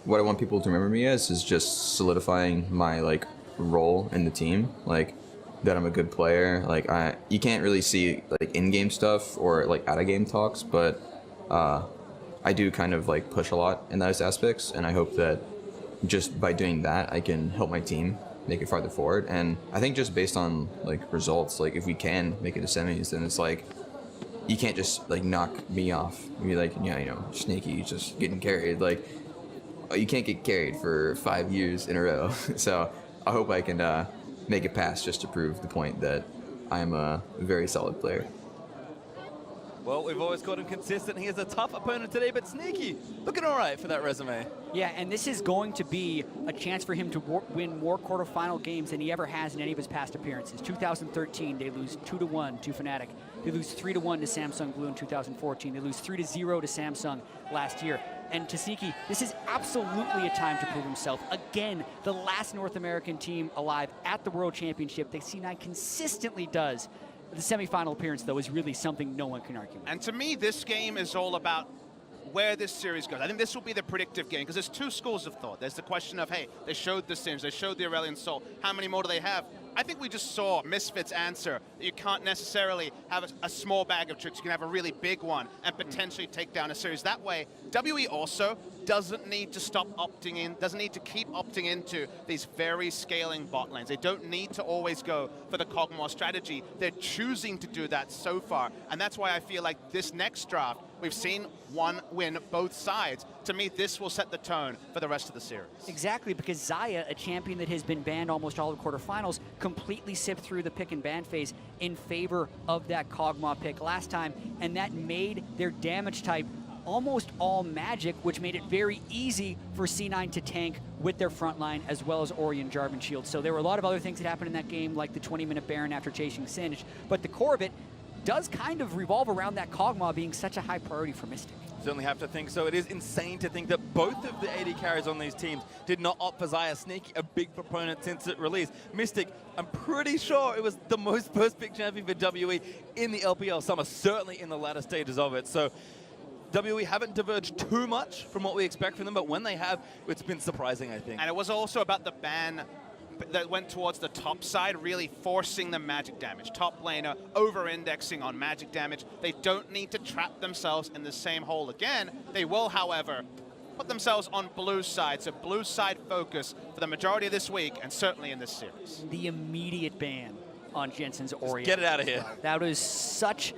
what I want people to remember me as is just solidifying my like role in the team, like that I'm a good player. Like you can't really see like in-game stuff or like out-of-game talks, but I do kind of like push a lot in those aspects, and I hope that just by doing that I can help my team make it farther forward. And I think just based on like results, like if we can make it to semis, then it's like you can't just like knock me off. Be like, yeah, you know, Snaky just getting carried. Like you can't get carried for 5 years in a row. So I hope I can make it past just to prove the point that I'm a very solid player. Well, we've always got him consistent. He is a tough opponent today, but Sneaky, looking all right for that resume. Yeah, and this is going to be a chance for him to win more quarterfinal games than he ever has in any of his past appearances. 2013, they lose 2-1 to Fnatic. They lose 3-1 to Samsung Blue in 2014. They lose 3-0 to Samsung last year. And to Sneaky, this is absolutely a time to prove himself. Again, the last North American team alive at the World Championship that C9 consistently does. The semifinal appearance, though, is really something no one can argue with. And to me, this game is all about where this series goes. I think this will be the predictive game, because there's two schools of thought. There's the question of, hey, they showed the Sims, they showed the Aurelion Sol. How many more do they have? I think we just saw Misfits answer that you can't necessarily have a small bag of tricks. You can have a really big one and potentially take down a series. That way, WE also doesn't need to stop opting in, doesn't need to keep opting into these very scaling bot lanes. They don't need to always go for the Kog'Maw strategy. They're choosing to do that so far. And that's why I feel like this next draft, we've seen one win both sides. To me, this will set the tone for the rest of the series. Exactly, because Xayah, a champion that has been banned almost all of quarterfinals, completely sipped through the pick and ban phase in favor of that Kog'Maw pick last time, and that made their damage type almost all magic, which made it very easy for C9 to tank with their front line, as well as Ori and Jarvan Shield. So there were a lot of other things that happened in that game, like the 20-minute Baron after chasing Singed, but the core of it does kind of revolve around that Kog'Maw being such a high priority for Mystic. Certainly have to think so. It is insane to think that both of the AD carries on these teams did not opt for Xayah. Sneaky, a big proponent since it released. Mystic, I'm pretty sure it was the most first pick champion for WE in the LPL summer, certainly in the latter stages of it. So WE haven't diverged too much from what we expect from them, but when they have, it's been surprising, I think. And it was also about the ban that went towards the top side, really forcing the magic damage. Top laner over-indexing on magic damage. They don't need to trap themselves in the same hole again. They will, however, put themselves on blue side, so blue side focus for the majority of this week, and certainly in this series. The immediate ban on Jensen's Ori. Get it out of here. That was such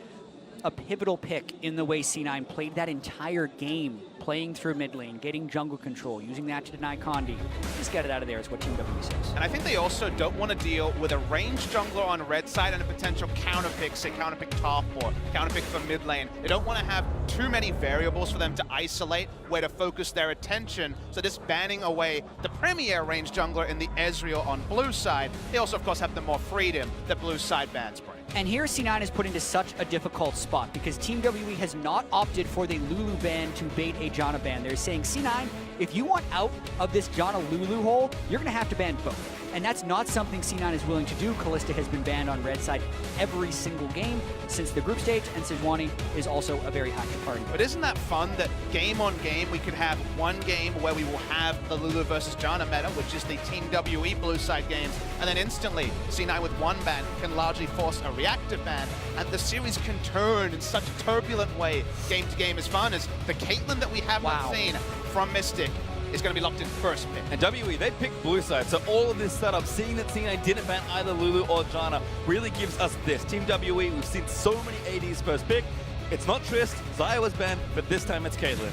a pivotal pick in the way C9 played that entire game, playing through mid lane, getting jungle control, using that to deny Condi. Just get it out of there is what Team W says. And I think they also don't want to deal with a ranged jungler on red side and a potential counter pick, say counter pick top or counter pick for mid lane. They don't want to have too many variables for them to isolate where to focus their attention. So just banning away the premier ranged jungler in the Ezreal on blue side. They also, of course, have the more freedom that blue side bans bring. And here C9 is put into such a difficult spot because Team WE has not opted for the Lulu ban to bait a Janna ban. They're saying, C9, if you want out of this Janna Lulu hole, you're going to have to ban both. And that's not something C9 is willing to do. Kalista has been banned on red side every single game since the group stage, and Sejuani is also a very active party. But isn't that fun that game on game we could have one game where we will have the Lulu versus Janna meta, which is the Team WE blue side games, and then instantly C9 with one ban can largely force a reactive ban, and the series can turn in such a turbulent way game to game as fun as the Caitlyn that we have not seen from Mystic is going to be locked in first pick. And WE, they picked blue side, so all of this setup, seeing that C9 didn't ban either Lulu or Janna, really gives us this. Team WE, we've seen so many ADs first pick. It's not Trist, Xayah was banned, but this time it's Caitlyn.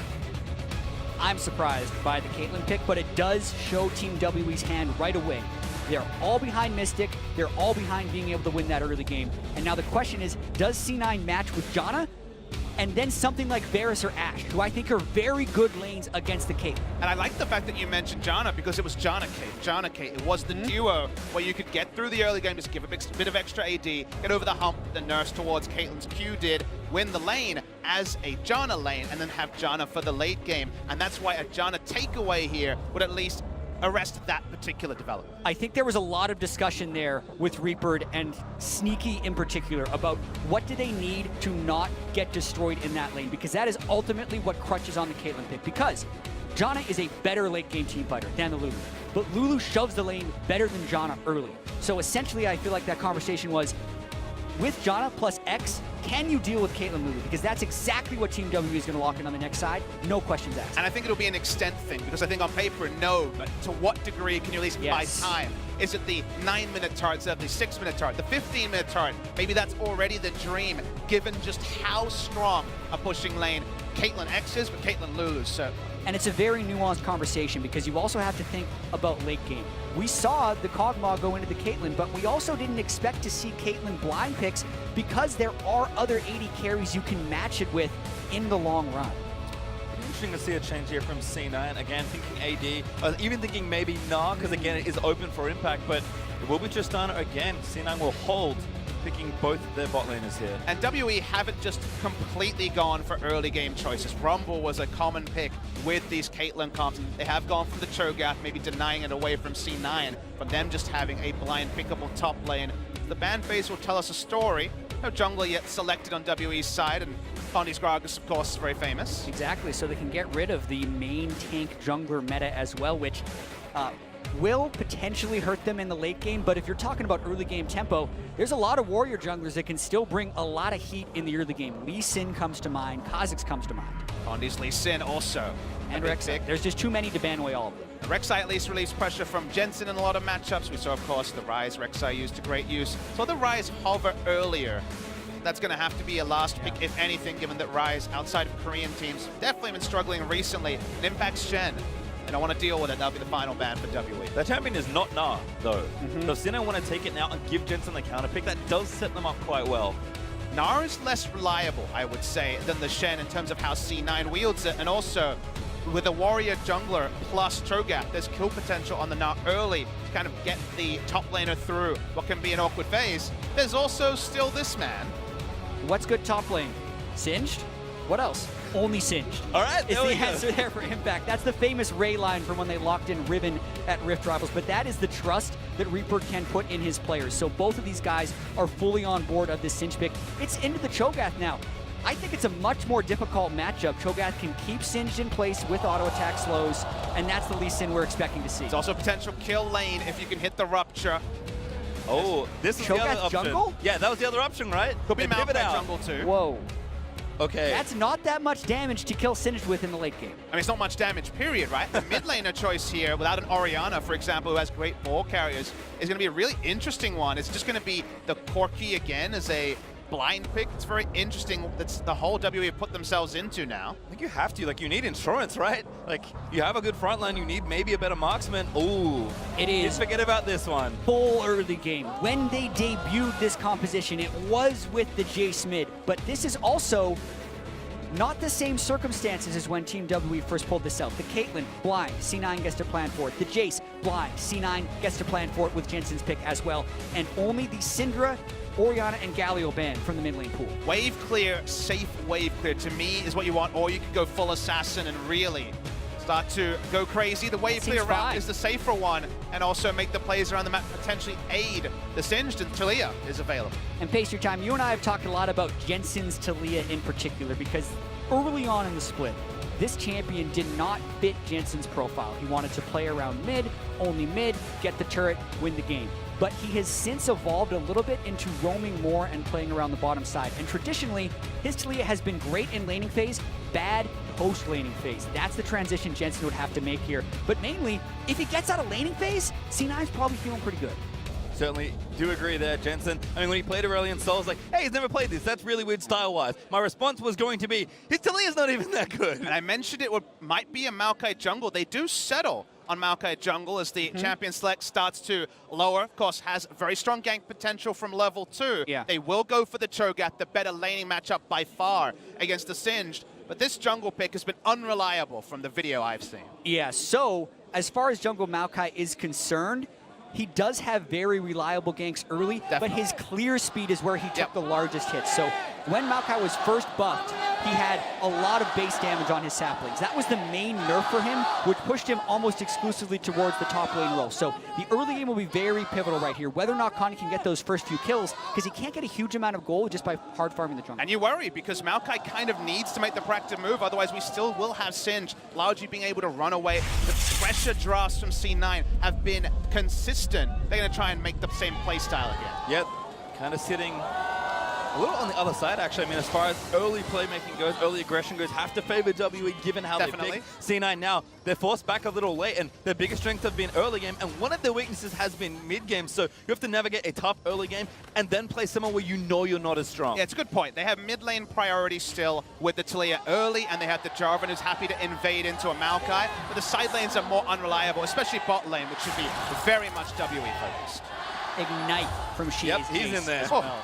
I'm surprised by the Caitlyn pick, but it does show Team WE's hand right away. They're all behind Mystic, they're all behind being able to win that early game. And now the question is, does C9 match with Janna? And then something like Varus or Ashe, who I think are very good lanes against the Caitlyn. And I like the fact that you mentioned Janna because it was Janna Kate. It was the duo where you could get through the early game, just give a bit of extra AD, get over the hump, the nurse towards Caitlyn's Q did, win the lane as a Janna lane, and then have Janna for the late game. And that's why a Janna takeaway here would at least arrest that particular development. I think there was a lot of discussion there with Reaper and Sneaky in particular about what do they need to not get destroyed in that lane, because that is ultimately what crutches on the Caitlyn pick, because Janna is a better late game team fighter than the Lulu, but Lulu shoves the lane better than Janna early. So essentially I feel like that conversation was, with Janna plus X, can you deal with Caitlyn Lulu? Because that's exactly what Team W is going to lock in on the next side. No questions asked. And I think it'll be an extent thing, because I think on paper, no, but to what degree can you at least buy time? Is it the 9-minute turret instead of the 6-minute turret, the 15-minute turret? Maybe that's already the dream, given just how strong a pushing lane Caitlyn X is, but Caitlyn Lulu, so. And it's a very nuanced conversation, because you also have to think about late game. We saw the Kog'Maw go into the Caitlyn, but we also didn't expect to see Caitlyn blind picks, because there are other AD carries you can match it with in the long run. Interesting to see a change here from C9. Again, thinking AD, even thinking maybe Nah, because again, it is open for impact, but it will be Tristana again. C9 will hold, picking both their bot laners here. And WE haven't just completely gone for early game choices. Rumble was a common pick with these Caitlyn comps. They have gone for the Cho'Gath, maybe denying it away from C9, but them just having a blind pickable top lane. The ban phase will tell us a story. No jungler yet selected on WE's side, and Pondy's Gragas, of course, is very famous. Exactly, so they can get rid of the main tank jungler meta as well, which will potentially hurt them in the late game, but if you're talking about early game tempo, there's a lot of warrior junglers that can still bring a lot of heat in the early game. Lee Sin comes to mind, Kha'Zix comes to mind. Pondy's Lee Sin also. And Rek'Sai. There's just too many to ban away all of them. Rek'Sai at least relieves pressure from Jensen in a lot of matchups. We saw, of course, the Ryze Rek'Sai used to great use. Saw the Ryze hover earlier. That's going to have to be a last pick, if anything, given that Ryze, outside of Korean teams, definitely been struggling recently. It impacts Shen. And I want to deal with it. That'll be the final ban for WE. The champion is not Nah, though. So Sinner want to take it now and give Jensen the counter pick. That does set them up quite well. Nah is less reliable, I would say, than the Shen in terms of how C9 wields it. And also, with a warrior jungler plus Cho'Gath, there's kill potential on the Nah early to kind of get the top laner through what can be an awkward phase. There's also still this man. What's good top lane? Singed? What else? Only Singed. All right, is the answer there for Impact. That's the famous Ray line from when they locked in Riven at Rift Rivals, but that is the trust that Reaper can put in his players. So both of these guys are fully on board of this Singed pick. It's into the Cho'Gath now. I think it's a much more difficult matchup. Cho'Gath can keep Singed in place with auto attack slows, and that's the Lee Sin we're expecting to see. There's also potential kill lane if you can hit the Rupture. Oh, this is the other option. Jungle? Yeah, that was the other option, right? Could be Pivot Maokai out. jungle too. Whoa. Okay. That's not that much damage to kill Singed with in the late game. I mean, it's not much damage, period, right? The mid laner choice here, without an Orianna, for example, who has great ball carriers, is going to be a really interesting one. It's just going to be the Corki again as a blind pick. It's very interesting. That's the whole WE put themselves into now. I think you have to. Like, you need insurance, right? Like, you have a good front line. You need maybe a better marksman. Ooh. It is. Just forget about this one. Full early game. When they debuted this composition, it was with the Jace mid, but this is also not the same circumstances as when Team W first pulled this out. The Caitlyn, blind, C9 gets to plan for it. The Jace, blind, C9 gets to plan for it with Jensen's pick as well. And only the Syndra, Orianna, and Galio banned from the mid lane pool. Wave clear, safe wave clear, to me is what you want, or you could go full assassin and really start to go crazy. The wave clear route is the safer one, and also make the plays around the map potentially aid the Singed, and Talia is available. And Pace Your Time, you and I have talked a lot about Jensen's Talia in particular, because early on in the split, this champion did not fit Jensen's profile. He wanted to play around mid, only mid, get the turret, win the game. But he has since evolved a little bit into roaming more and playing around the bottom side. And traditionally, his Talia has been great in laning phase, bad post-laning phase. That's the transition Jensen would have to make here. But mainly, if he gets out of laning phase, C9's probably feeling pretty good. Certainly do agree there, Jensen. I mean, when he played Aurelion Sol, I was like, hey, he's never played this. That's really weird style-wise. My response was going to be, his Talia's not even that good. And I mentioned it might be a Maokai jungle. They do settle on Maokai jungle as the champion select starts to lower. Of course, has very strong gank potential from level 2. Yeah. They will go for the Cho'Gath, the better laning matchup by far against the Singed. But this jungle pick has been unreliable from the video I've seen. Yeah, so as far as jungle Maokai is concerned, he does have very reliable ganks early, but his clear speed is where he took the largest hits. So when Maokai was first buffed, he had a lot of base damage on his saplings. That was the main nerf for him, which pushed him almost exclusively towards the top lane role. So the early game will be very pivotal right here, whether or not Connie can get those first few kills, because he can't get a huge amount of gold just by hard farming the jungle. And you worry, because Maokai kind of needs to make the proactive move, otherwise we still will have Singe largely being able to run away. The pressure drafts from C9 have been consistent. They're going to try and make the same play style again. Yep, kind of sitting a little on the other side, actually. I mean, as far as early playmaking goes, early aggression goes, have to favor WE given how they pick C9 now. They're forced back a little late, and their biggest strengths have been early game, and one of their weaknesses has been mid game. So you have to navigate a tough early game and then play someone where you know you're not as strong. Yeah, it's a good point. They have mid lane priority still with the Taliyah early, and they have the Jarvan who's happy to invade into a Maokai, but the side lanes are more unreliable, especially bot lane, which should be very much WE focused. Ignite from Shee's Yep, he's in there. Well.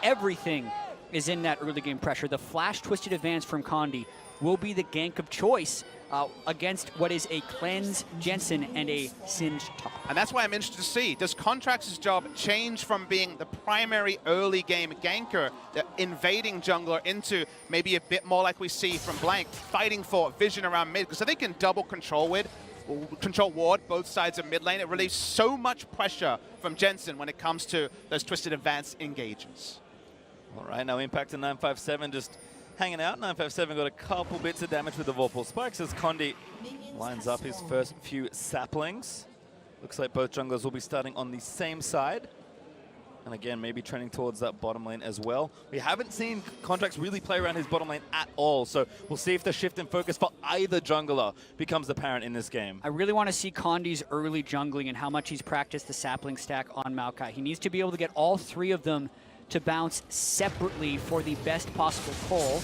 Everything is in that early game pressure. The flash twisted advance from Condi will be the gank of choice against what is a cleanse Jensen and a Singe top. And that's why I'm interested to see, does Contract's job change from being the primary early game ganker, the invading jungler, into maybe a bit more like we see from Blank, fighting for vision around mid, because if they can double control ward both sides of mid lane, it relieves so much pressure from Jensen when it comes to those twisted advance engages. All right, now Impact and 957 just hanging out. 957 got a couple bits of damage with the Vorpal Spikes as Condi lines up his first few saplings. Looks like both junglers will be starting on the same side. And again, maybe trending towards that bottom lane as well. We haven't seen Contracts really play around his bottom lane at all, so we'll see if the shift in focus for either jungler becomes apparent in this game. I really want to see Condi's early jungling and how much he's practiced the sapling stack on Maokai. He needs to be able to get all three of them to bounce separately for the best possible pull.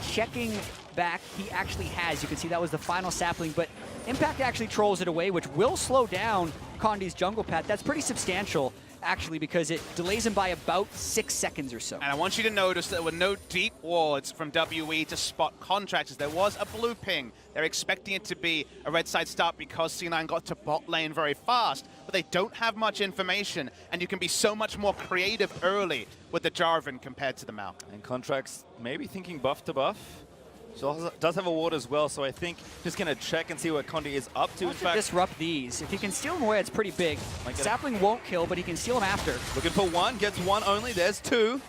Checking back, he actually has. You can see that was the final sapling, but Impact actually trolls it away, which will slow down Condi's jungle path. That's pretty substantial, actually, because it delays him by about 6 seconds or so. And I want you to notice that there were no deep wards from WE to spot Contractors. There was a blue ping. They're expecting it to be a red side start because C9 got to bot lane very fast, but they don't have much information, and you can be so much more creative early with the Jarvan compared to the Maokai. And Contracts maybe thinking buff to buff. She also does have a ward as well, so I think just going to check and see what Condi is up to. In fact, disrupt these. If he can steal them away, it's pretty big. Sapling won't kill, but he can steal them after. Looking for one, gets one only. There's two.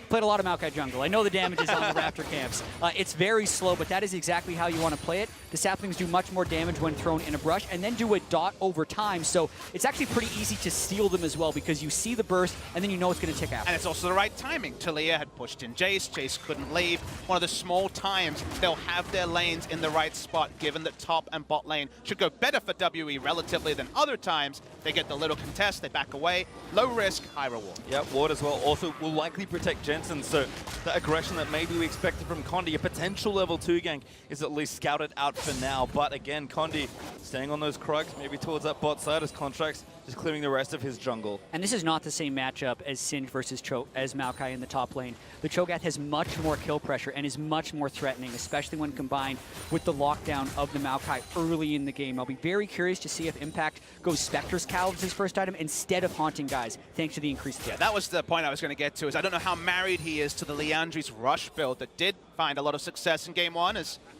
Played a lot of Maokai jungle. I know the damage is on the Raptor camps. It's very slow, but that is exactly how you want to play it. The saplings do much more damage when thrown in a brush, and then do a dot over time, so it's actually pretty easy to steal them as well, because you see the burst, and then you know it's going to tick out. And it's also the right timing. Taliyah had pushed in Jace. Jace couldn't leave. One of the small times they'll have their lanes in the right spot, given that top and bot lane should go better for WE relatively than other times. They get the little contest, they back away. Low risk, high reward. Yeah, ward as well. Also will likely protect Jensen, so the aggression that maybe we expected from Condi, a potential level 2 gank, is at least scouted out for now. But again, Condi staying on those Krugs, maybe towards that bot side as Contracts, just clearing the rest of his jungle. And this is not the same matchup as Singe versus as Maokai in the top lane. The Cho'Gath has much more kill pressure and is much more threatening, especially when combined with the lockdown of the Maokai early in the game. I'll be very curious to see if Impact goes Spectre's Cowl as his first item instead of Haunting Guys, thanks to the increased threat. Yeah, that was the point I was going to get to, is I don't know how married he is to the Leandri's Rush build that did find a lot of success in game 1.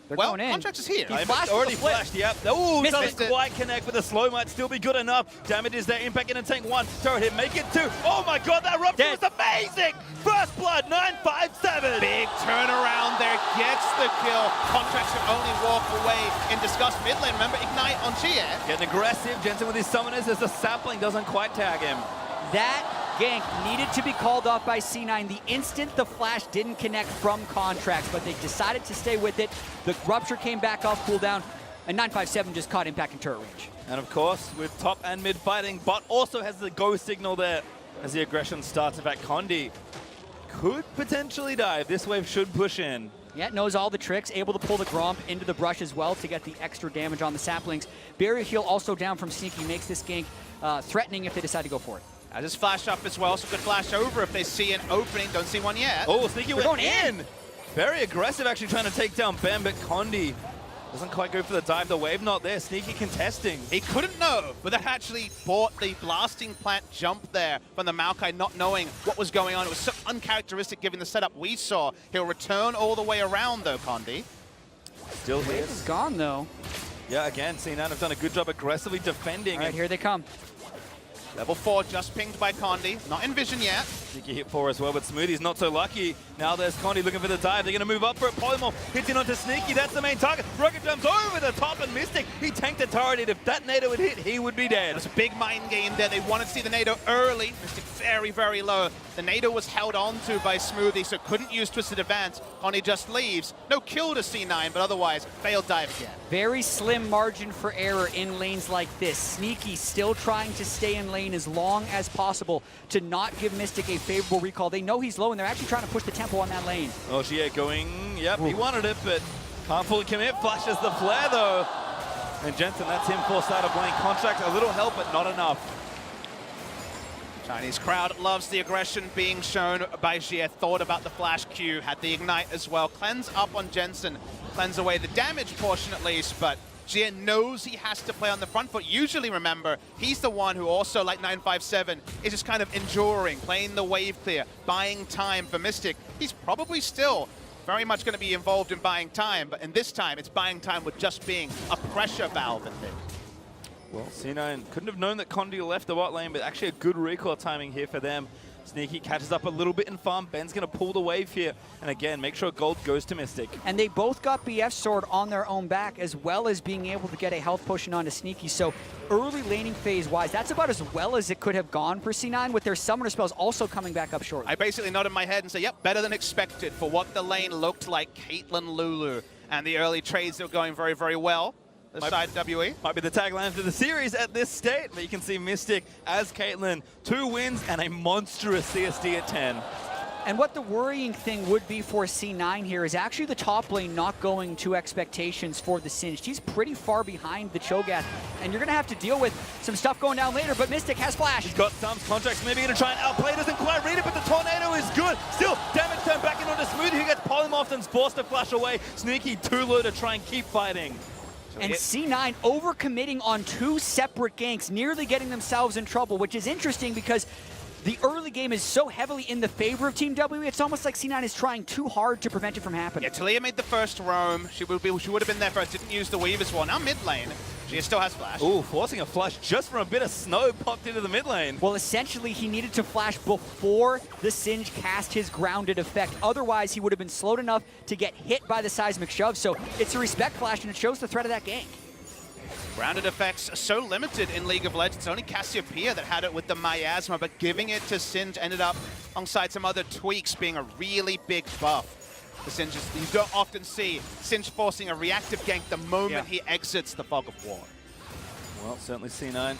They're well, going in. Contracts is here. He flashed already with the flip. flashed, yep. Oh, Missed doesn't quite connect with the slow, might still be good enough. Damage is there, Impact in and tank 1. Turret hit, make it 2. Oh my god, that rupture Dead. was amazing! First blood, 957. Big turnaround there, gets the kill. Contracts can only walk away in disgust mid lane. Remember, Ignite on Chia. Getting aggressive, Jensen with his summoners as the sapling doesn't quite tag him. That gank needed to be called off by C9 the instant the flash didn't connect from Contracts, but they decided to stay with it. The rupture came back off cooldown, and 957 just caught Impact in turret range. And of course, with top and mid fighting, bot also has the go signal there as the aggression starts. In fact, Condi could potentially dive. This wave should push in. Yeah, knows all the tricks, able to pull the Gromp into the brush as well to get the extra damage on the saplings. Barrier heal also down from Sneaky makes this gank threatening if they decide to go for it. I just flash up as well, so good flash over if they see an opening. Don't see one yet. Oh, Sneaky went going in. Very aggressive, actually trying to take down Ben, but Condi Doesn't quite go for the dive. The wave not there. Sneaky contesting. He couldn't know, but that actually bought the blasting plant jump there from the Maokai, not knowing what was going on. It was so uncharacteristic given the setup we saw. He'll return all the way around though, Condi. Still here. It's gone though. Yeah, again, C9 have done a good job aggressively defending. All right, here they come. Level 4 just pinged by Condi. Not in vision yet. Sneaky hit 4 as well, but Smoothie's not so lucky. Now there's Condi looking for the dive. They're going to move up for it. Polymorph hits in onto Sneaky. That's the main target. Rocket jumps over the top, and Mystic, he tanked the turret. If that NATO would hit, he would be dead. It was a big mind game there. They wanted to see the NATO early. Mystic very, very low. The NATO was held onto by Smoothie, so couldn't use Twisted Advance. Condi just leaves. No kill to C9, but otherwise, failed dive again. Very slim margin for error in lanes like this. Sneaky still trying to stay in lane as long as possible to not give Mystic a favorable recall. They know he's low, and they're actually trying to push the tempo on that lane. Oh, Gia going, yep, he wanted it, but can't fully commit. Flashes the flare, though. And Jensen, that's him forced out of lane. Contract, a little help, but not enough. Chinese crowd loves the aggression being shown by Jie. Thought about the flash Q, had the ignite as well. Cleanse up on Jensen, cleanse away the damage portion at least, but Jie knows he has to play on the front foot. Usually, remember, he's the one who also, like 957, is just kind of enduring, playing the wave clear, buying time for Mystic. He's probably still very much going to be involved in buying time, but in this time, it's buying time with just being a pressure valve in it. Well, C9 couldn't have known that Condi left the bot lane, but actually a good recoil timing here for them. Sneaky catches up a little bit in farm. Ben's going to pull the wave here. And again, make sure gold goes to Mystic. And they both got BF Sword on their own back, as well as being able to get a health potion onto Sneaky. So early laning phase-wise, that's about as well as it could have gone for C9, with their summoner spells also coming back up shortly. I basically nodded my head and said, yep, better than expected for what the lane looked like. Caitlyn, Lulu, and the early trades that were going very, very well. The side WE. Might be the tagline for the series at this state, but you can see Mystic as Caitlyn. 2 wins and a monstrous CSD at 10. And what the worrying thing would be for C9 here is actually the top lane not going to expectations for the Singed. He's pretty far behind the Cho'Gath, and you're going to have to deal with some stuff going down later, but Mystic has flash. He's got some contracts, maybe going to try and outplay, doesn't quite read it, but the Tornado is good. Still, damage turned back in onto Smoothie, who gets polymorphed and forced to flash away. Sneaky too low to try and keep fighting. And C9 overcommitting on 2 separate ganks, nearly getting themselves in trouble, which is interesting because the early game is so heavily in the favor of Team WE, it's almost like C9 is trying too hard to prevent it from happening. Yeah, Talia made the first roam. She would have been there first, didn't use the weave as well. Now mid lane, she still has flash. Ooh, forcing a flash just from a bit of snow popped into the mid lane. Well, essentially, he needed to flash before the Singe cast his grounded effect. Otherwise, he would have been slowed enough to get hit by the seismic shove. So it's a respect flash, and it shows the threat of that gank. Grounded effects are so limited in League of Legends. It's only Cassiopeia that had it with the Miasma, but giving it to Singe ended up, alongside some other tweaks, being a really big buff. The Singe, you don't often see Singe forcing a reactive gank the moment he exits the Fog of War. Well, certainly C9.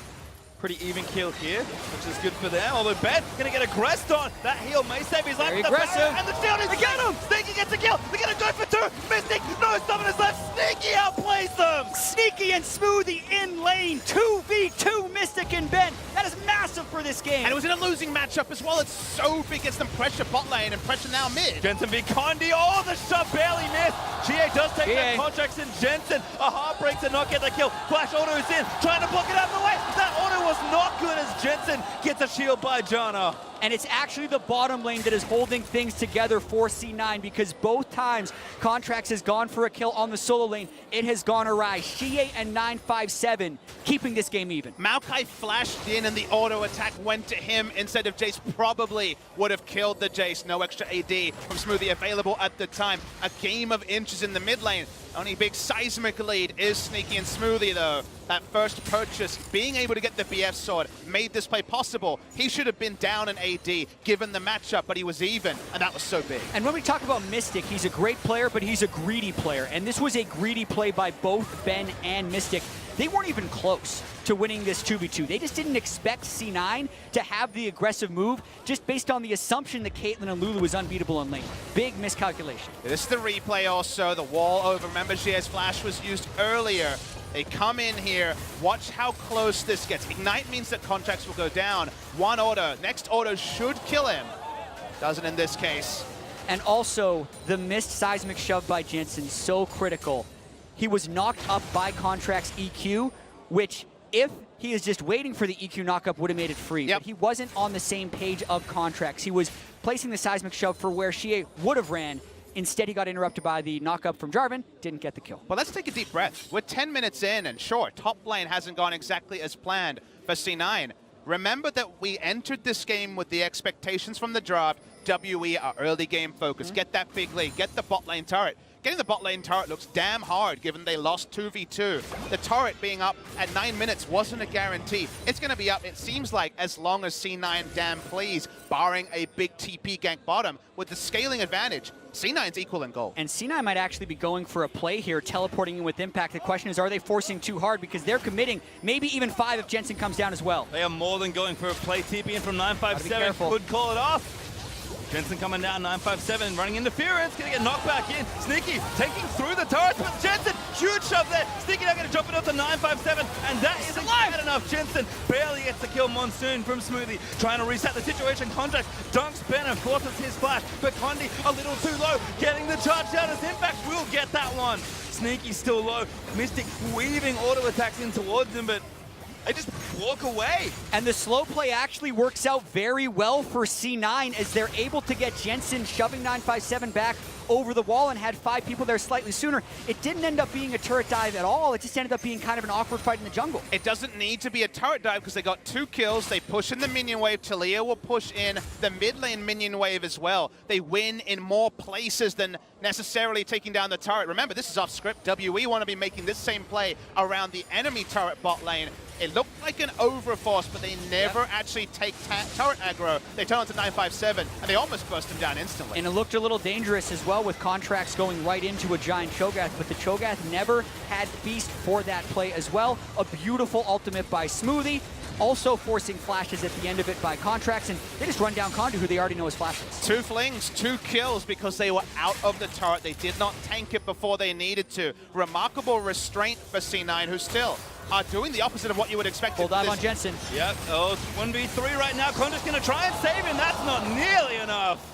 Pretty even kill here, which is good for them. Although Ben gonna get aggressed on. That heal may save his life. Very the aggressive. barrier and the shield is get him! Sneaky gets a kill. They're gonna go for 2. Mystic, no summoners left. Sneaky outplays them. Sneaky and Smoothie in lane. 2v2 Mystic and Ben. That is massive for this game. And it was in a losing matchup as well. It's so big, gets them pressure bot lane and pressure now mid. Jensen v Condi. Oh, the shove barely missed. GA does take that contracts in Jensen. A heartbreak to not get the kill. Flash auto's in, trying to block it out of the way. That auto was not good as Jensen gets a shield by Jana. And it's actually the bottom lane that is holding things together for C9, because both times Contracts has gone for a kill on the solo lane, it has gone awry. Shie and 957 keeping this game even. Maokai flashed in and the auto attack went to him instead of Jace. Probably would have killed the Jace. No extra AD from Smoothie available at the time. A game of inches in the mid lane. Only big seismic lead is Sneaky and Smoothie though. That first purchase, being able to get the BF sword, made this play possible. He should have been down in AD given the matchup, but he was even, and that was so big. And when we talk about Mystic, he's a great player, but he's a greedy player. And this was a greedy play by both Ben and Mystic. They weren't even close to winning this 2v2. They just didn't expect C9 to have the aggressive move, just based on the assumption that Caitlyn and Lulu was unbeatable in lane. Big miscalculation. This is the replay also, the wall over. Remember, Jia's flash was used earlier. They come in here, watch how close this gets. Ignite means that Contracts will go down. One auto, next auto should kill him. Doesn't in this case. And also, the missed seismic shove by Jensen, so critical. he was knocked up by Contract's EQ, which if he is just waiting for the EQ knockup would have made it free. Yep. But he wasn't on the same page of Contracts. He was placing the seismic shove for where Shie would have ran. Instead, he got interrupted by the knockup from Jarvan, didn't get the kill. Well, let's take a deep breath. We're 10 minutes in, and sure, top lane hasn't gone exactly as planned for C9. Remember that we entered this game with the expectations from the draft. WE are early game focused. Get that big lead, get the bot lane turret. Getting the bot lane turret looks damn hard given they lost 2v2. The turret being up at 9 minutes wasn't a guarantee. It's going to be up, it seems like, as long as C9 damn please, barring a big TP gank bottom. With the scaling advantage, C9's equal in goal. And C9 might actually be going for a play here, teleporting in with impact. The question is, are they forcing too hard? Because they're committing maybe even 5 if Jensen comes down as well. They are more than going for a play. TP in from 957. Could call it off. Jensen coming down, 957, running interference, gonna get knocked back in. Sneaky taking through the turrets, but Jensen, huge shove there. Sneaky now gonna jump it up to 957, and that isn't bad enough. Jensen barely gets the kill. Monsoon from Smoothie, trying to reset the situation. Contract dunks Ben and forces his flash, but Condi a little too low, getting the charge down as Impact will get that one. Sneaky still low, Mystic weaving auto attacks in towards him, but they just walk away. And the slow play actually works out very well for C9 as they're able to get Jensen shoving 957 back over the wall and had 5 people there slightly sooner. It didn't end up being a turret dive at all. It just ended up being kind of an awkward fight in the jungle. It doesn't need to be a turret dive because they got 2 kills. They push in the minion wave. Talia will push in the mid lane minion wave as well. They win in more places than necessarily taking down the turret. Remember, this is off script. WE want to be making this same play around the enemy turret bot lane. It looked like an overforce, but they never actually take turret aggro. They turn on to 957, and they almost burst him down instantly. And it looked a little dangerous as well with Contracts going right into a giant Cho'Gath, but the Cho'Gath never had Feast for that play as well. A beautiful ultimate by Smoothie, also forcing flashes at the end of it by Contracts, and they just run down Condu, who they already know is flashless. 2 flings, 2 kills because they were out of the turret. They did not tank it before they needed to. Remarkable restraint for C9, who still are doing the opposite of what you would expect. Full dive on Jensen. Yep, oh, 1v3 right now. Condu's gonna try and save him. That's not nearly enough.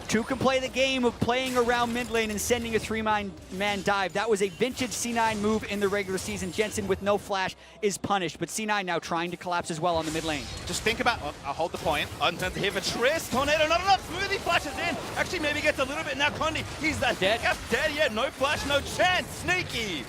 2 can play the game of playing around mid lane and sending a 3-man dive. That was a vintage C9 move in the regular season. Jensen with no flash is punished, but C9 now trying to collapse as well on the mid lane. Just think about, I'll hold the point. Untended here for Triss. Tornado, not enough. Smoothie flashes in. Actually, maybe gets a little bit now. Condi, he's that dead. Dead yet. No flash, no chance. Sneaky.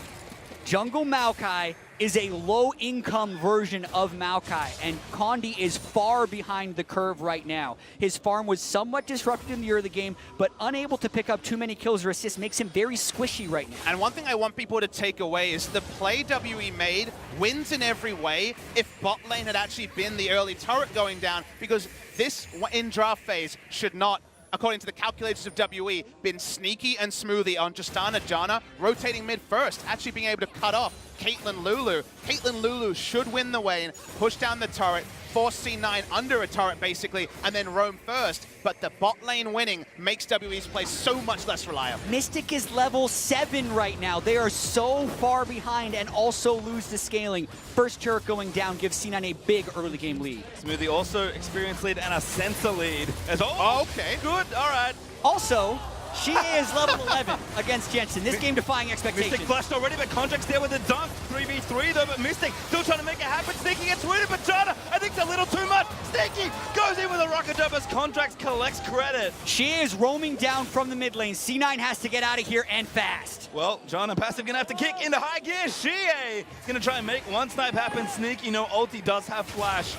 Jungle Maokai is a low-income version of Maokai, and Condi is far behind the curve right now. His farm was somewhat disrupted in the early game, but unable to pick up too many kills or assists makes him very squishy right now. And one thing I want people to take away is the play WE made wins in every way if bot lane had actually been the early turret going down, because this in draft phase should not, according to the calculators of WE, been Sneaky and Smoothie on Justana Janna, rotating mid first, actually being able to cut off Caitlyn Lulu. Caitlyn Lulu should win the lane, push down the turret, force C9 under a turret basically, and then roam first. But the bot lane winning makes WE's play so much less reliable. Mystic is level 7 right now. They are so far behind and also lose the scaling. First turret going down gives C9 a big early game lead. Smoothie also experienced lead and a sensor lead. Okay. Good, all right. Also, she is level 11 against Jensen. This game defying expectations. Mystic flashed already, but Contract's there with the dunk. 3v3 though, but Mystic still trying to make it happen. Sneaky gets wounded, but Janna, I think it's a little too much. Sneaky goes in with a rocket jump as Contracts collects credit. She is roaming down from the mid lane. C9 has to get out of here and fast. Well, Janna passive gonna have to kick into high gear. Shie gonna try and make one snipe happen. Sneaky, no ulti, does have flash.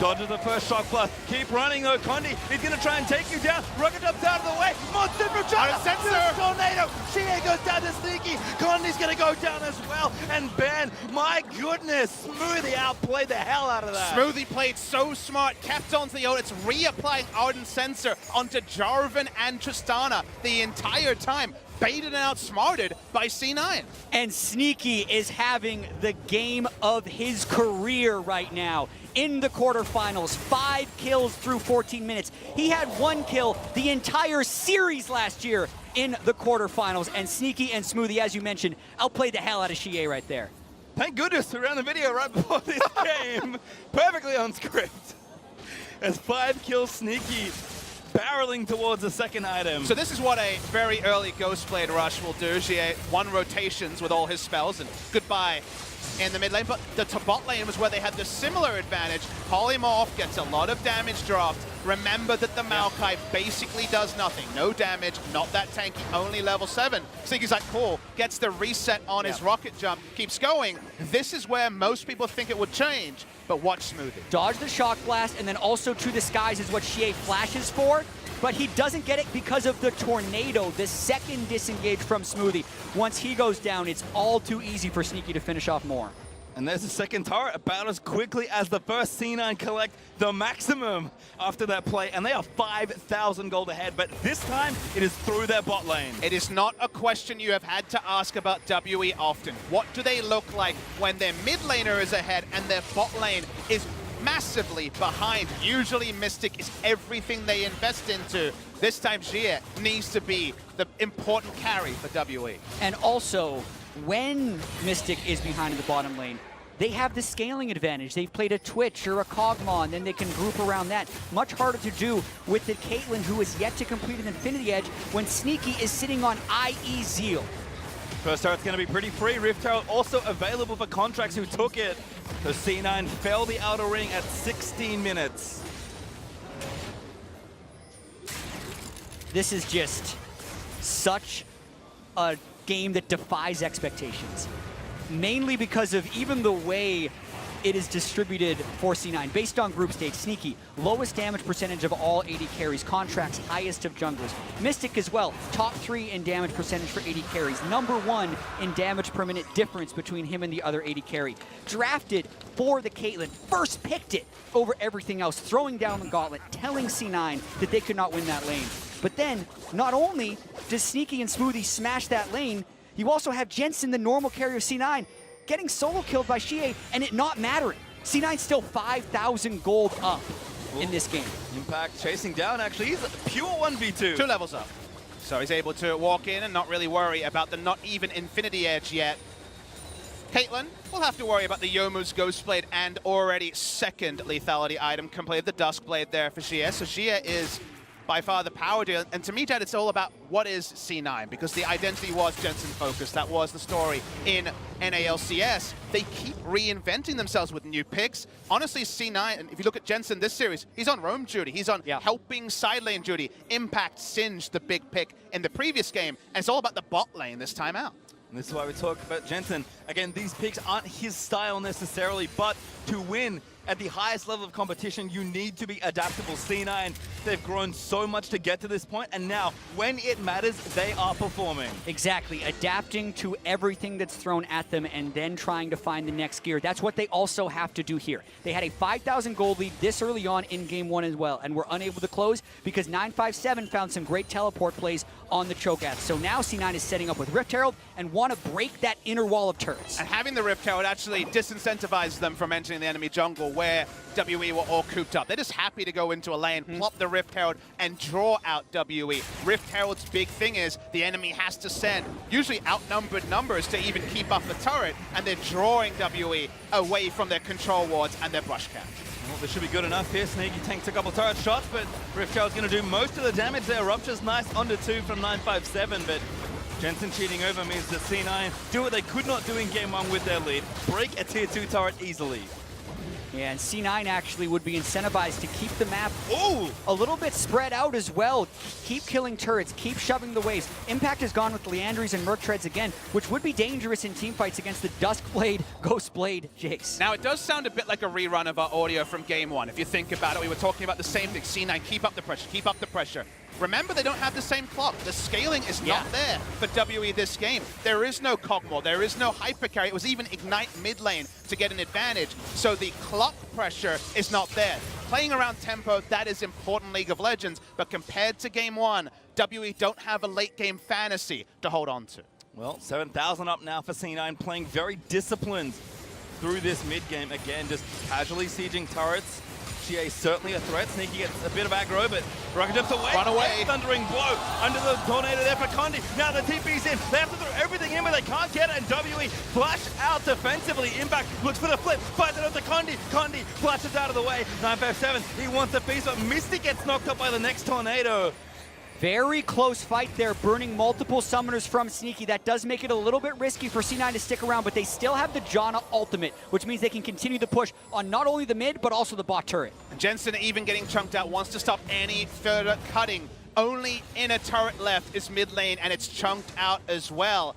Dodges the first shock plus. Keep running though, Condi. He's gonna try and take you down. Rocket jum's out of the way. Monster from Janna. Tornado. Shie goes down to Sneaky. Condi's gonna go down as well. And Ben, my goodness, Smoothie outplayed the hell out of that. Smoothie played so smart, kept onto the ult. It's reapplying Ardent Sensor onto Jarvan and Tristana the entire time. Baited and outsmarted by C9. And Sneaky is having the game of his career right now. In the quarterfinals, 5 kills through 14 minutes. He had 1 kill the entire series last year in the quarterfinals. And Sneaky and Smoothie, as you mentioned, outplayed the hell out of Shie right there. Thank goodness we ran the video right before this game. Perfectly on script. As 5 kills Sneaky barreling towards the second item. So this is what a very early Ghostblade rush will do. Jie one rotations with all his spells, and goodbye in the mid lane. But the bot lane was where they had the similar advantage. Polymorph gets a lot of damage dropped. Remember that the Maokai basically does nothing. No damage, not that tanky, only level 7. Sneaky's like, cool, gets the reset on his rocket jump, keeps going. This is where most people think it would change, but watch Smoothie. Dodge the shock blast, and then also to the skies is what Xie flashes for, but he doesn't get it because of the tornado, the second disengage from Smoothie. Once he goes down, it's all too easy for Sneaky to finish off more. And there's the second turret, about as quickly as the first C9 collect the maximum after that play, and they are 5,000 gold ahead, but this time it is through their bot lane. It is not a question you have had to ask about WE often. What do they look like when their mid laner is ahead and their bot lane is massively behind? Usually Mystic is everything they invest into. This time Xie needs to be the important carry for WE. And also, when Mystic is behind in the bottom lane, they have the scaling advantage. They've played a Twitch or a Kog'Maw, and then they can group around that. Much harder to do with the Caitlyn, who is yet to complete an Infinity Edge, when Sneaky is sitting on IE Zeal. First turret's going to be pretty free. Rift Herald also available for contracts who took it. The C9 fell the outer ring at 16 minutes. This is just such a game that defies expectations. Mainly because of even the way it is distributed for C9. Based on group stage, Sneaky, lowest damage percentage of all AD carries, Contracts, highest of junglers. Mystic as well, top 3 in damage percentage for AD carries. Number 1 in damage per minute difference between him and the other AD carry. Drafted for the Caitlyn, first picked it over everything else, throwing down the gauntlet, telling C9 that they could not win that lane. But then, not only does Sneaky and Smoothie smash that lane, you also have Jensen, the normal carrier of C9, getting solo killed by Xie and it not mattering. C9 still 5,000 gold up in this game. Impact chasing down, actually. He's a pure 1v2. 2 levels up. So he's able to walk in and not really worry about the not even Infinity Edge yet. Caitlyn will have to worry about the Youmuu's Ghostblade and already second lethality item completed, the Duskblade there for Xie. So Xie is by far the power deal. And to me, Dad, it's all about what is C9, because the identity was Jensen focused. That was the story in NALCS. They keep reinventing themselves with new picks. Honestly, C9, and if you look at Jensen this series, he's on roam duty. He's on helping side lane duty. Impact Singe, the big pick in the previous game. And it's all about the bot lane this time out. And this is why we talk about Jensen. Again, these picks aren't his style necessarily, but to win at the highest level of competition, you need to be adaptable. C9, they've grown so much to get to this point, and now, when it matters, they are performing. Exactly, adapting to everything that's thrown at them and then trying to find the next gear. That's what they also have to do here. They had a 5,000 gold lead this early on in game 1 as well, and were unable to close because 957 found some great teleport plays on the Cho'Gath. So now C9 is setting up with Rift Herald and want to break that inner wall of turrets. And having the Rift Herald actually disincentivizes them from entering the enemy jungle, where WE were all cooped up. They're just happy to go into a lane, plop the Rift Herald, and draw out WE. Rift Herald's big thing is the enemy has to send usually outnumbered numbers to even keep up the turret, and they're drawing WE away from their control wards and their brush cap. Well, this should be good enough here. Sneaky tanks a couple turret shots, but Rift Herald's going to do most of the damage there. Rupture's nice onto 2 from 957, but Jensen cheating over means that C9 do what they could not do in game 1 with their lead. Break a tier 2 turret easily. Yeah, and C9 actually would be incentivized to keep the map Ooh! a little bit spread out as well. Keep killing turrets, keep shoving the waves. Impact has gone with Leandries and Merc Treads again, which would be dangerous in teamfights against the Duskblade, Ghostblade, Jace. Now, it does sound a bit like a rerun of our audio from game 1. If you think about it, we were talking about the same thing. C9, keep up the pressure, keep up the pressure. Remember, they don't have the same clock. The scaling is not there for WE this game. There is no Kog'Maw, there is no hyper carry. It was even Ignite mid lane to get an advantage. So the clock pressure is not there. Playing around tempo, that is important League of Legends. But compared to game 1, WE don't have a late game fantasy to hold on to. Well, 7,000 up now for C9, playing very disciplined through this mid game. Again, just casually sieging turrets, GA certainly a threat. Sneaky gets a bit of aggro, but Rocket jumps away. Run away. Thundering blow under the tornado there for Condi. Now the TP's in. They have to throw everything in, but they can't get it. And WE flash out defensively. Impact looks for the flip. Finds it onto Condi. Condi flashes out of the way. 957. He wants a piece, but Mystic gets knocked up by the next tornado. Very close fight there, burning multiple summoners from Sneaky. That does make it a little bit risky for C9 to stick around, but they still have the Janna ultimate, which means they can continue the push on not only the mid, but also the bot turret. Jensen, even getting chunked out, wants to stop any further cutting. Only inner turret left is mid lane, and it's chunked out as well.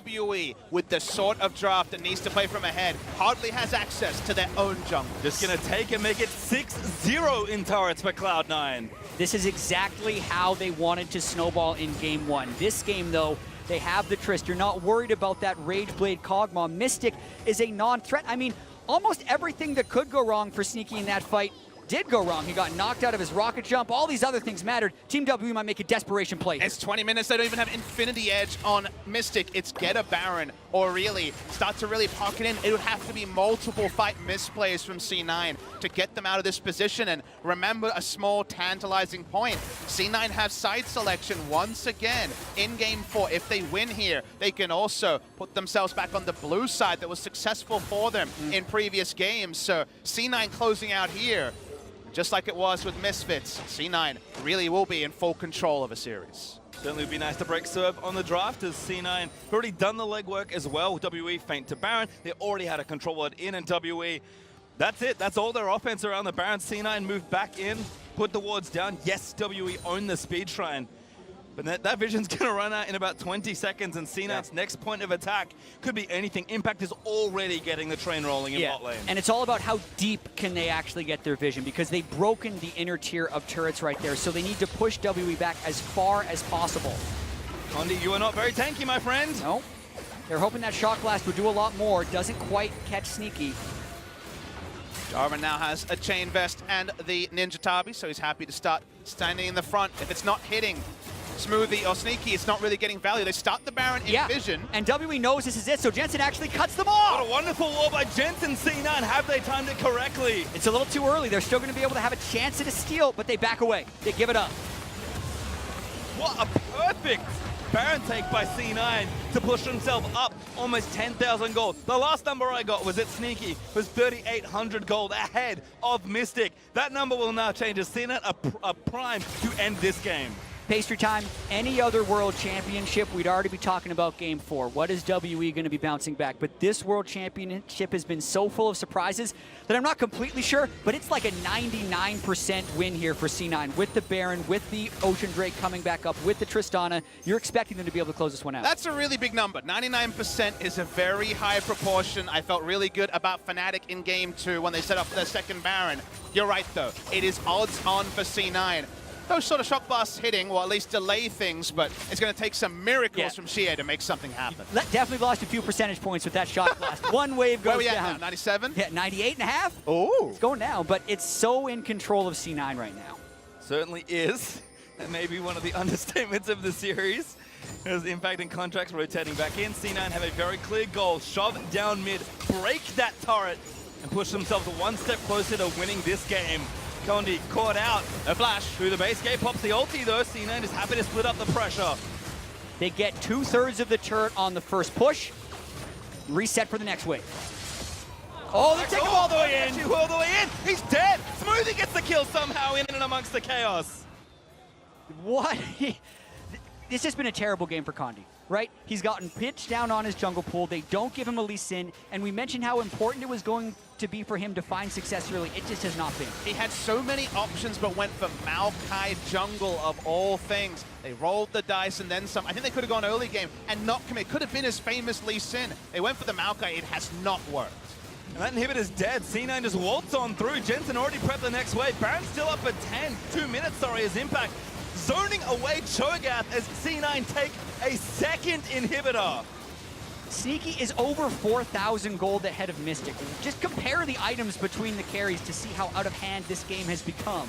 WE, with the sort of draft that needs to play from ahead, hardly has access to their own jungle. Just gonna take and make it 6-0 in turrets for Cloud9. This is exactly how they wanted to snowball in game one. This game, though, they have the Trist. You're not worried about that Rage Blade Kog'Maw. Mystic is a non-threat. I mean, almost everything that could go wrong for Sneaky in that fight did go wrong. He got knocked out of his rocket jump. All these other things mattered. Team W might make a desperation play. It's 20 minutes. They don't even have Infinity Edge on Mystic. It's get a Baron or really start to really pocket in. It would have to be multiple fight misplays from C9 to get them out of this position. And remember a small tantalizing point. C9 have side selection once again in game 4. If they win here, they can also put themselves back on the blue side that was successful for them in previous games. So C9 closing out here. Just like it was with Misfits, C9 really will be in full control of a series. Certainly would be nice to break serve on the draft as C9 already done the legwork as well. WE feint to Baron. They already had a control ward in, and WE, that's it. That's all their offense around the Baron. C9 moved back in, put the wards down. Yes, WE own the speed shrine. But that vision's going to run out in about 20 seconds, and C9's next point of attack could be anything. Impact is already getting the train rolling in bot lane. And it's all about how deep can they actually get their vision, because they've broken the inner tier of turrets right there, so they need to push WE back as far as possible. Condi, you are not very tanky, my friend. No. They're hoping that Shock Blast would do a lot more. Doesn't quite catch Sneaky. Jarvan now has a chain vest and the Ninja Tabi, so he's happy to start standing in the front. If it's not hitting Smoothie or Sneaky, it's not really getting value. They start the Baron in vision. And WE knows this is it, so Jensen actually cuts them off. What a wonderful wall by Jensen. C9, have they timed it correctly? It's a little too early. They're still going to be able to have a chance at a steal, but they back away. They give it up. What a perfect Baron take by C9 to push himself up almost 10,000 gold. The last number I got was at Sneaky, was 3,800 gold ahead of Mystic. That number will now change as C9 a prime to end this game. Pastry time, any other world championship, we'd already be talking about game 4. What is WE going to be bouncing back? But this world championship has been so full of surprises that I'm not completely sure, but it's like a 99% win here for C9 with the Baron, with the Ocean Drake coming back up, with the Tristana. You're expecting them to be able to close this one out. That's a really big number. 99% is a very high proportion. I felt really good about Fnatic in game 2 when they set up their second Baron. You're right, though. It is odds on for C9. Those sort of shock blasts hitting, or at least delay things, but it's going to take some miracles from Shea to make something happen. Definitely lost a few percentage points with that shock blast. One wave goes Where are we at down. now? 97? Yeah, 98.5. Oh. It's going down, but it's so in control of C9 right now. Certainly is. That may be one of the understatements of the series. As Impact and Contracts rotating back in, C9 have a very clear goal. Shove down mid, break that turret, and push themselves one step closer to winning this game. Condi caught out. A flash through the base gate, pops the ulti though. C9 is happy to split up the pressure. They get 2/3 of the turret on the first push. Reset for the next wave. Oh, they take him all the way in. All the way in. He's dead. Smoothie gets the kill somehow in and amongst the chaos. What? This has been a terrible game for Condi, right? He's gotten pitched down on his jungle pool. They don't give him a Lee Sin, and we mentioned how important it was going to be for him to find success early. It just has not been. He had so many options, but went for Maokai jungle of all things. They rolled the dice and then some. I think they could have gone early game and not commit. Could have been his famous Lee Sin. They went for the Maokai. It has not worked. And that inhibitor's dead. C9 just waltz on through. Jensen already prepped the next wave. Baron's still up at 10. 2 minutes, sorry, as Impact zoning away Cho'Gath as C9 take a second inhibitor. Sneaky is over 4,000 gold ahead of Mystic. Just compare the items between the carries to see how out of hand this game has become.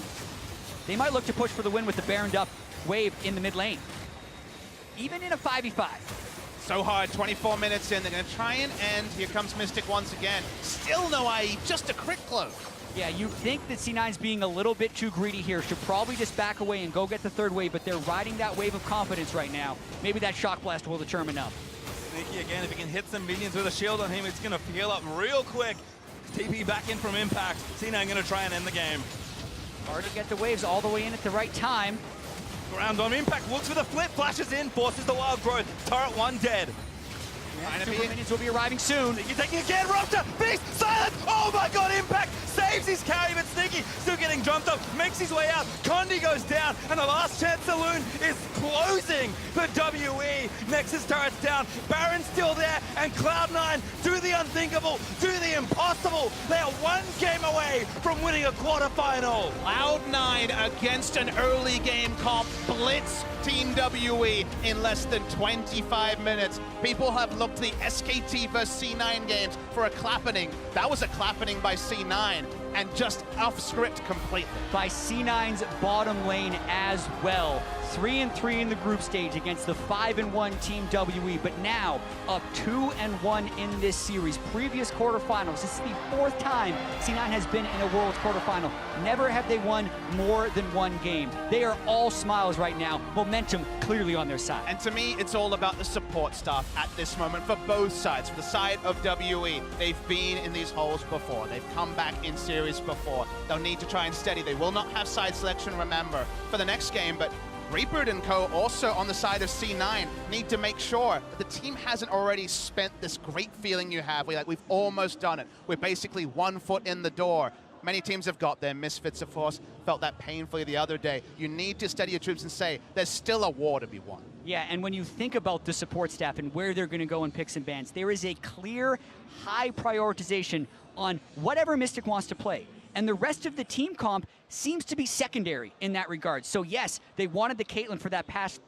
They might look to push for the win with the Baroned up wave in the mid lane. Even in a 5v5. So hard, 24 minutes in. They're going to try and end. Here comes Mystic once again. Still no IE, just a crit close. Yeah, you think that C9's being a little bit too greedy here. Should probably just back away and go get the third wave, but they're riding that wave of confidence right now. Maybe that Shock Blast will determine enough. Sneaky again, if he can hit some minions with a shield on him, it's going to heal up real quick. TP back in from Impact. C9 going to try and end the game. Hard to get the waves all the way in at the right time. Ground on Impact, looks for the flip, flashes in, forces the wild growth. Turret 1 dead. Yeah, super minions will be arriving soon. Sneaky taking again, Rupture, Beast, Silence! Oh my god, Impact saves his carry, but Sneaky still getting jumped up, makes his way out. Condi goes down, and the last chance saloon is closing for WE. Nexus turret's down, Baron's still there, and Cloud9 do the unthinkable, do the impossible. They are one game away from winning a quarterfinal. Cloud9 against an early game comp blitz Team WE in less than 25 minutes. People have looked to the SKT vs C9 games for a clappening. That was a clappening by C9 and just off script completely. By C9's bottom lane as well. 3-3 in the group stage against the 5-1 Team WE, but now up 2-1 in this series. Previous quarterfinals, this is the 4th time C9 has been in a Worlds quarterfinal. Never have they won more than one game. They are all smiles right now. Momentum clearly on their side. And to me, it's all about the support staff at this moment for both sides. For the side of WE, they've been in these holes before. They've come back in series before. They'll need to try and steady. They will not have side selection, remember, for the next game, but Reaper and co. also on the side of C9 need to make sure that the team hasn't already spent this great feeling you have. We've almost done it. We're basically 1 foot in the door. Many teams have got there. Misfits, of course, felt that painfully the other day. You need to steady your troops and say, there's still a war to be won. Yeah, and when you think about the support staff and where they're going to go in picks and bans, there is a clear high prioritization on whatever Mystic wants to play. And the rest of the team comp seems to be secondary in that regard. So yes, they wanted the Caitlyn for that fast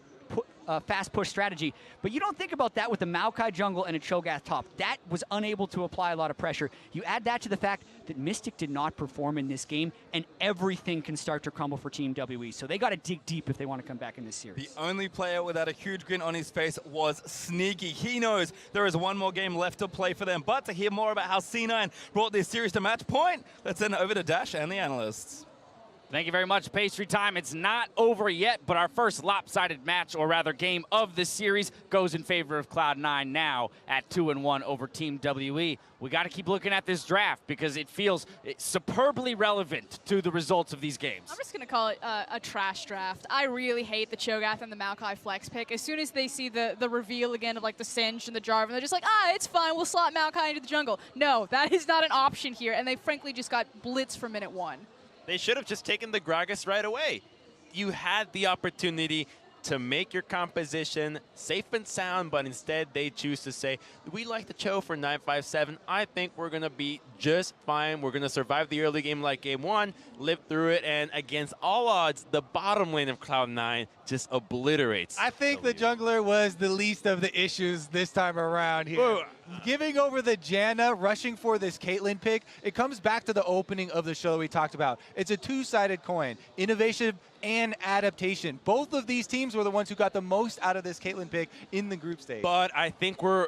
push strategy, but you don't think about that with a Maokai jungle and a Cho'Gath top. That was unable to apply a lot of pressure. You add that to the fact that Mystic did not perform in this game, and everything can start to crumble for Team WE. So they got to dig deep if they want to come back in this series. The only player without a huge grin on his face was Sneaky. He knows there is one more game left to play for them. But to hear more about how C9 brought this series to match point, let's send it over to Dash and the analysts. Thank you very much, Pastry Time. It's not over yet, but our first lopsided match, or rather game of this series, goes in favor of Cloud9 now at 2-1 over Team WE. We got to keep looking at this draft because it feels superbly relevant to the results of these games. I'm just going to call it a trash draft. I really hate the Cho'Gath and the Maokai flex pick. As soon as they see the reveal again of like the Singe and the Jarvan, they're just like, it's fine, we'll slot Maokai into the jungle. No, that is not an option here, and they frankly just got blitzed from minute 1. They should have just taken the Gragas right away. You had the opportunity to make your composition safe and sound, but instead they choose to say, we like the Cho for 957. I think we're going to be just fine. We're going to survive the early game like game 1, live through it, and against all odds, the bottom lane of Cloud9 just obliterates. I think the jungler was the least of the issues this time around here. Whoa. Giving over the Janna, rushing for this Caitlyn pick, it comes back to the opening of the show we talked about. It's a two-sided coin, innovation and adaptation. Both of these teams were the ones who got the most out of this Caitlyn pick in the group stage. But I think when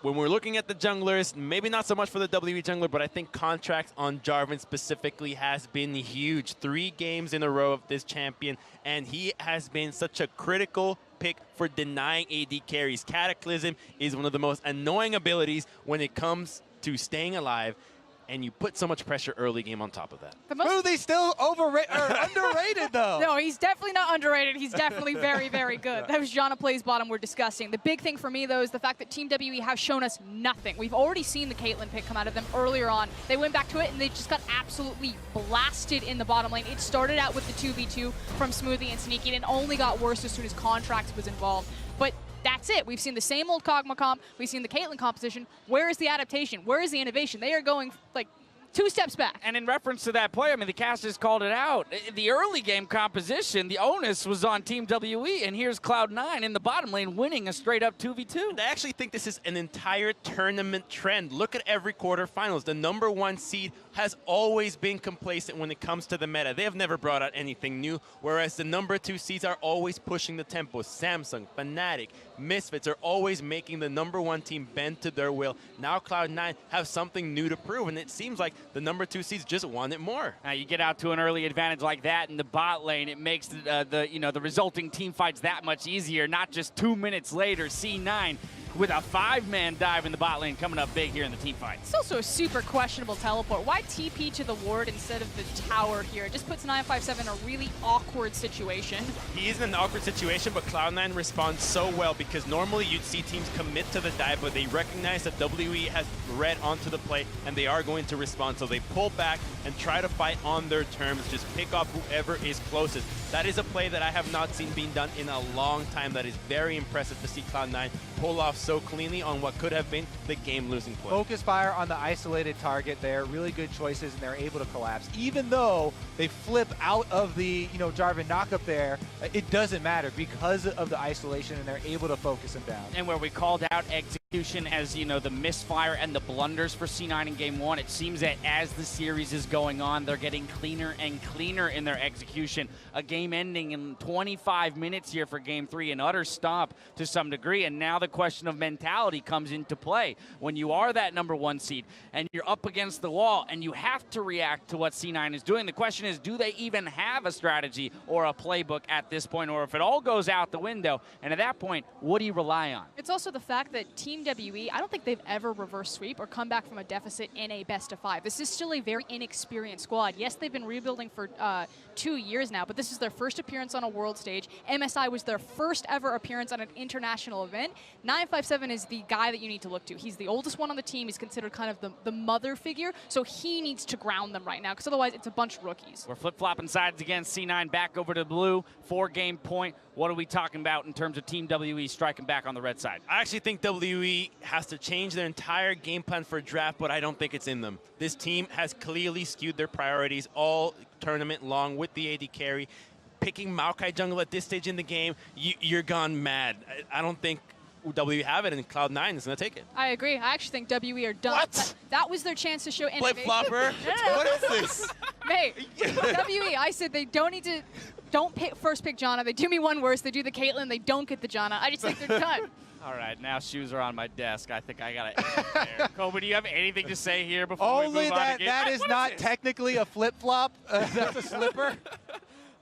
we're looking at the junglers, maybe not so much for the WE jungler, but I think contracts on Jarvan specifically has been huge. 3 games in a row of this champion, and he has been such a critical pick for denying AD carries. Cataclysm is one of the most annoying abilities when it comes to staying alive, and you put so much pressure early game on top of that. Smoothie's still underrated, though. No, he's definitely not underrated. He's definitely very, very good. That was Janna Plays bottom we're discussing. The big thing for me, though, is the fact that Team WE have shown us nothing. We've already seen the Caitlyn pick come out of them earlier on. They went back to it, and they just got absolutely blasted in the bottom lane. It started out with the 2v2 from Smoothie and Sneaky, and it only got worse as soon as Contracts was involved. But that's it. We've seen the same old Kog'Maw comp. We've seen the Caitlyn composition. Where is the adaptation? Where is the innovation? They are going like 2 steps back. And in reference to that play, I mean, the casters called it out. The early game composition, the onus was on Team WE, and here's Cloud9 in the bottom lane winning a straight-up 2v2. I actually think this is an entire tournament trend. Look at every quarterfinals. The #1 seed has always been complacent when it comes to the meta. They have never brought out anything new, whereas the #2 seeds are always pushing the tempo. Samsung, Fnatic, Misfits are always making the #1 team bend to their will. Now Cloud9 have something new to prove, and it seems like the number 2 seeds just want it more. Now you get out to an early advantage like that in the bot lane, it makes the resulting team fights that much easier. Not just 2 minutes later, C9 with a 5-man dive in the bot lane coming up big here in the team fight. It's also a super questionable teleport. Why TP to the ward instead of the tower here? It just puts 957 in a really awkward situation. He is in an awkward situation, but Cloud9 responds so well because normally you'd see teams commit to the dive, but they recognize that WE has read onto the play and they are going to respond. So they pull back and try to fight on their terms, just pick off whoever is closest. That is a play that I have not seen being done in a long time. That is very impressive to see Cloud9 pull off so cleanly on what could have been the game-losing play. Focus fire on the isolated target there. Really good choices, and they're able to collapse. Even though they flip out of the Jarvan knockup there, it doesn't matter because of the isolation, and they're able to focus him down. And where we called out execution as, the misfire and the blunders for C9 in Game 1, it seems that as the series is going on, they're getting cleaner and cleaner in their execution. A game ending in 25 minutes here for Game 3, an utter stomp to some degree, and now the question of mentality comes into play. When you are that number 1 seed and you're up against the wall and you have to react to what C9 is doing, the question is, do they even have a strategy or a playbook at this point, or if it all goes out the window, and at that point, what do you rely on? It's also the fact that Team WE, I don't think they've ever reverse sweep or come back from a deficit in a best of 5. This is still a very inexperienced squad. Yes, they've been rebuilding for 2 years now, but this is their first appearance on a world stage. MSI was their first ever appearance on an international event. 957 is the guy that you need to look to. He's the oldest one on the team. He's considered kind of the mother figure, so he needs to ground them right now, because otherwise it's a bunch of rookies. We're flip-flopping sides again. C9 back over to blue. 4-game point. What are we talking about in terms of Team WE striking back on the red side? I actually think WE has to change their entire game plan for draft, but I don't think it's in them. This team has clearly skewed their priorities all tournament long with the AD carry. Picking Maokai jungle at this stage in the game, you're gone mad. I don't think WE have it, and Cloud9 is going to take it. I agree. I actually think WE are done. What? That was their chance to show innovation. Flip-flopper? No. What is this? Mate, WE, I said they don't need to, first pick Janna. They do me one worse. They do the Caitlyn. They don't get the Janna. I just think they're done. All right, now shoes are on my desk. I think I got to end there. Kobe, do you have anything to say here before we move on? Only that is not technically a flip-flop. That's a slipper.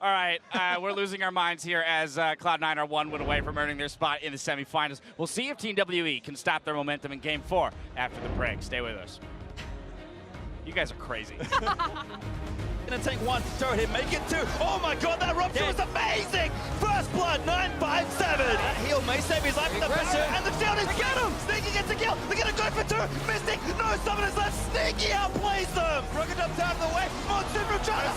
All right, we're losing our minds here as Cloud9 are 1 win away from earning their spot in the semifinals. We'll see if Team WE can stop their momentum in Game 4 after the break. Stay with us. You guys are crazy. Gonna take 1 turret hit, make it 2. Oh my god, that rupture was amazing! First blood, 957. That heal may save his life from the pressure, and the shield is get him! Sneaky gets a kill, they're gonna go for 2. Mystic, no summoners left, Sneaky outplays them! Rocket jumps out of the way, Monsoon from China,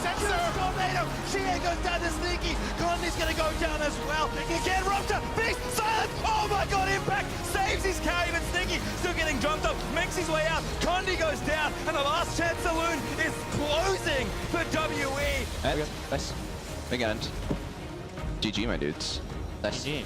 tornado, Shea goes down to Sneaky, Condi's gonna go down as well. Again, rupture, beast, silence, oh my god, impact, saves his carry, but Sneaky still getting jumped up, makes his way out, Condi goes down, and the last chance saloon is closing for WE. Nice. Big end. GG, my dudes. Nice. GG.